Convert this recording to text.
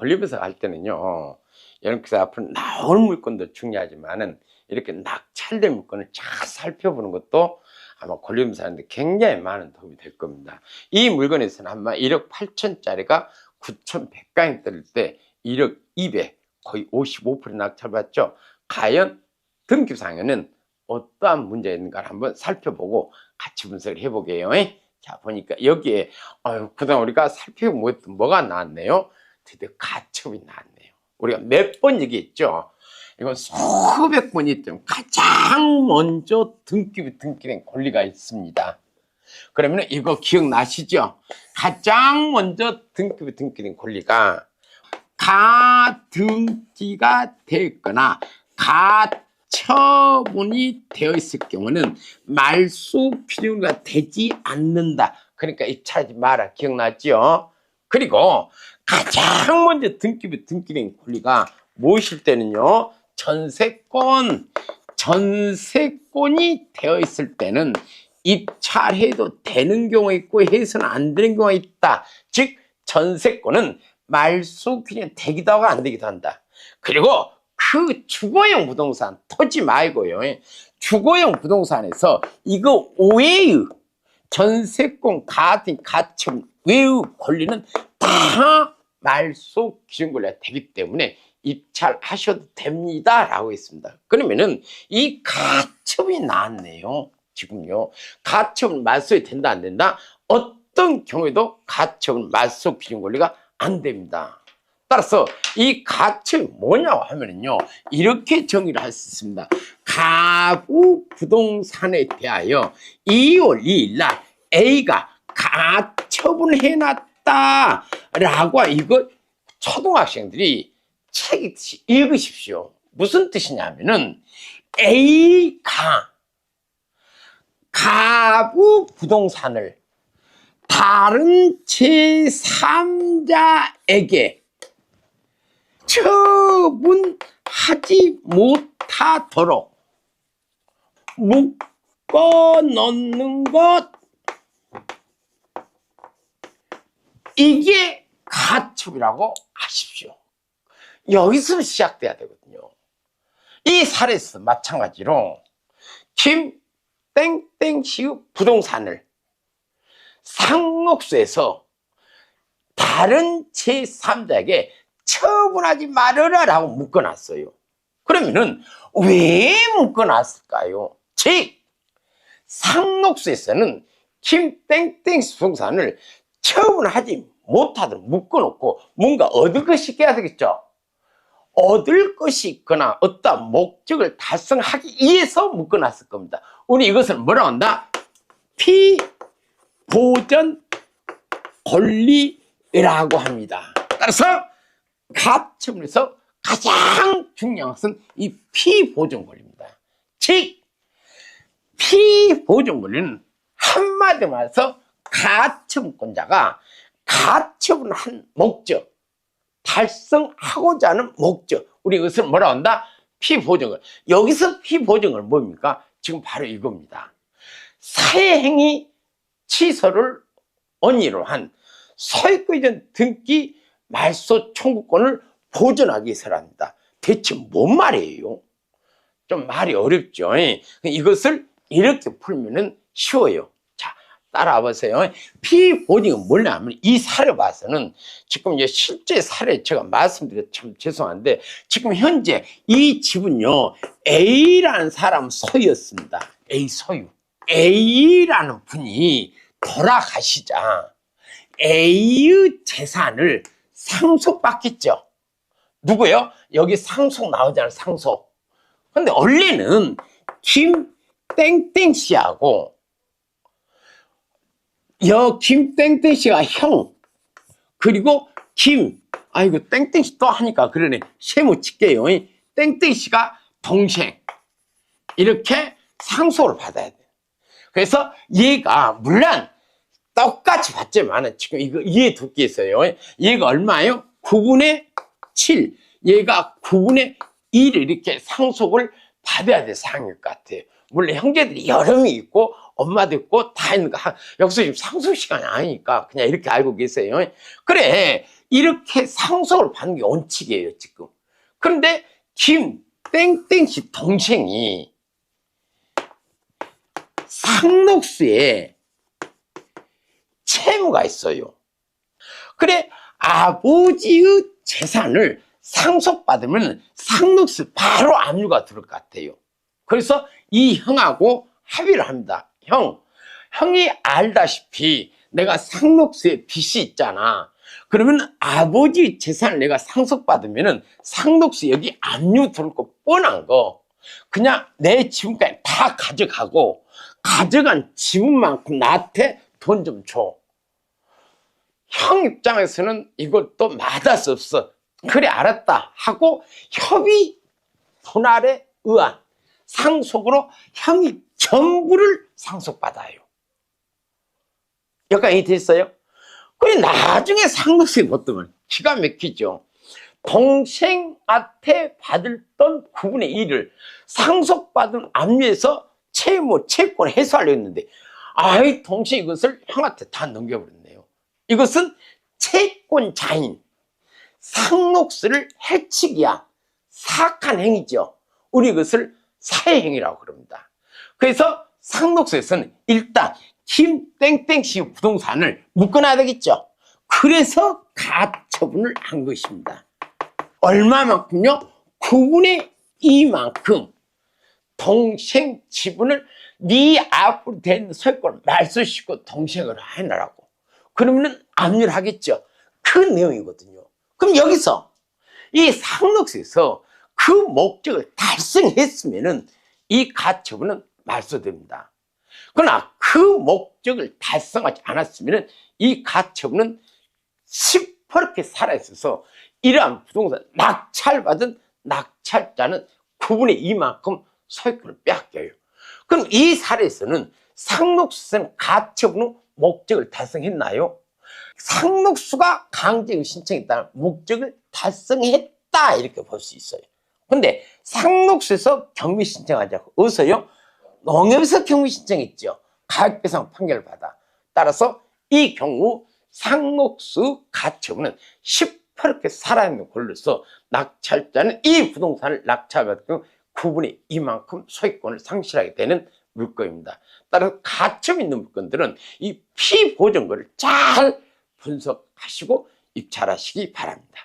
권리분석 할 때는요, 이렇게 앞으로 나올 물건도 중요하지만은 이렇게 낙찰된 물건을 잘 살펴보는 것도 아마 권리분석하는데 굉장히 많은 도움이 될 겁니다. 이 물건에서는 아마 1억 8천짜리가 9,100강이 떨어질 때 1억 200, 거의 55% 낙찰받죠. 과연 등기부상에는 어떠한 문제가 있는가를 한번 살펴보고 같이 분석을 해보게요. 자, 보니까 여기에 그동안 우리가 살펴보면 뭐가 나왔네요? 드디어 가처분이 나왔네요. 우리가 몇 번 얘기했죠? 이건 수백 번 있던 가장 먼저 등기된 권리가 있습니다. 그러면 이거 기억나시죠? 가장 먼저 등기된 권리가 가등기가 되거나 가처분이 되어 있을 경우는 말소 필요가 되지 않는다. 그러니까 입찰하지 마라. 기억나죠? 그리고 가장 먼저 등기된 권리가 무엇일 때는요, 전세권이 되어 있을 때는 입찰해도 되는 경우가 있고 해서는 안 되는 경우가 있다. 즉 전세권은 말소 규정이 되기도 하고 안 되기도 한다. 그리고 그 주거용 부동산, 토지 말고요, 주거용 부동산에서 이거 외의 전세권 가처분 외의 권리는 다 말소 기준 권리가 되기 때문에 입찰하셔도 됩니다 라고 했습니다. 그러면은 이 가처분이 나왔네요. 지금요, 가처분 말소에 된다 안 된다? 어떤 경우에도 가처분 말소 기준 권리가 안 됩니다. 따라서 이 가처분이 뭐냐고 하면은요, 이렇게 정의를 할 수 있습니다. 가구 부동산에 대하여 2월 2일 날 A가 가처분을 해놨다 라고, 이거 초등학생들이 책 읽으십시오. 무슨 뜻이냐면은 A가 가구 부동산을 다른 제3자에게 처분하지 못하도록 묶어 놓는 것, 이게 가처분이라고 하십시오. 여기서 시작돼야 되거든요. 이 사례에서 마찬가지로 김땡땡씨의 부동산을 상록수에서 다른 제3자에게 처분하지 말아라 라고 묶어놨어요. 그러면은 왜 묶어놨을까요? 즉 상록수에서는 김땡땡씨 부동산을 처분하지 못하도록 묶어놓고 뭔가 얻을 것이 있어야 되겠죠. 얻을 것이 있거나 어떤 목적을 달성하기 위해서 묶어놨을 겁니다. 우리 이것을 뭐라고 한다? 피보전 권리라고 합니다. 따라서 가처분에서 가장 중요한 것은 이 피보전 권리입니다. 즉 피보전 권리는 한마디로 말해서 가처분권자가 가처분을 한 목적, 달성하고자 하는 목적, 우리 이것을 뭐라고 한다? 피보정을. 여기서 피보정을 뭡니까? 지금 바로 이겁니다. 사회행위 취소를 원인으로 한 소유권 이전 등기 말소 청구권을 보존하기 위해서랍니다. 대체 뭔 말이에요? 좀 말이 어렵죠. 이것을 이렇게 풀면은 쉬워요. 자, 따라와 보세요. 피보증은 뭐냐면 이 사례 봐서는 지금 이제 실제 사례 제가 말씀드려 참 죄송한데, 지금 현재 이 집은요, A라는 사람 소유였습니다. A 소유. A라는 분이 돌아가시자 A의 재산을 상속받겠죠. 누구요? 여기 상속 나오잖아요. 상속. 근데 원래는 김땡땡 씨하고 김땡땡 씨가 형, 그리고 아이고 땡땡 씨 또 하니까 그러네, 세모 칠게요. 땡땡 씨가 동생, 이렇게 상속을 받아야 돼. 그래서 얘가 물론 똑같이 받지만 지금 이거 이해 두께 있어요. 얘가 얼마예요? 9분의 7, 얘가 9분의 1을 이렇게 상속을 받아야 될 상황일 것 같아요. 물론 형제들이 여러 명 있고 엄마도 있고 다 있는 거. 여기서 지금 상속 시간이 아니니까 그냥 이렇게 알고 계세요. 그래, 이렇게 상속을 받는 게 원칙이에요 지금. 그런데 김 땡땡씨 동생이 상록수에 채무가 있어요. 그래, 아버지의 재산을 상속받으면 상록수 바로 압류가 들을 것 같아요. 그래서 이 형하고 합의를 합니다. 형이 알다시피 내가 상록수에 빚이 있잖아. 그러면 아버지 재산을 내가 상속받으면 상록수 여기 압류 들을 거 뻔한 거 그냥 내 지분까지 다 가져가고 가져간 지분만큼 나한테 돈 좀 줘. 형 입장에서는 이것도 마다할 수 없어. 그래, 알았다 하고 협의 분할에 의한 상속으로 형이 전부를 상속받아요. 여기까지 됐어요? 그래, 나중에 상록수에 보면 기가 막히죠. 동생한테 받았던 9분의 1을 상속받은 압류해서 채권 해소하려고 했는데, 아이, 동생 이것을 형한테 다 넘겨버렸네요. 이것은 채권자인 상록수를 해치기 위한 사악한 행위죠. 우리 이것을 사회행위라고 그럽니다. 그래서 상록수에서는 일단 김땡땡씨 부동산을 묶어놔야 되겠죠. 그래서 가처분을 한 것입니다. 얼마만큼요? 9분의 2만큼 동생 지분을 네 앞으로 된 소유권을 말소시키고 동생으로 해놔라고. 그러면 압류를 하겠죠. 그 내용이거든요. 그럼 여기서 이 상록수에서 그 목적을 달성했으면은 이 가처분은 말소됩니다. 그러나 그 목적을 달성하지 않았으면 이 가처분은 시퍼렇게 살아있어서 이러한 부동산 낙찰받은 낙찰자는 9분의 2만큼 소유권을 빼앗겨요. 그럼 이 사례에서는 상록수는 가처분 후 목적을 달성했나요? 상록수가 강제의 신청했다는 목적을 달성했다 이렇게 볼 수 있어요. 근데 상록수에서 경비 신청하지 않고 어디서요? 농협에서 경비 신청했죠. 가액배상 판결을 받아. 따라서 이 경우 상록수 가처분은 시퍼렇게 살아있는 권리로서 낙찰자는 이 부동산을 낙찰받을 경우 9분의 2만큼 소유권을 상실하게 되는 물건입니다. 따라서 가처분 있는 물건들은 이 피보존권을 잘 분석하시고 입찰하시기 바랍니다.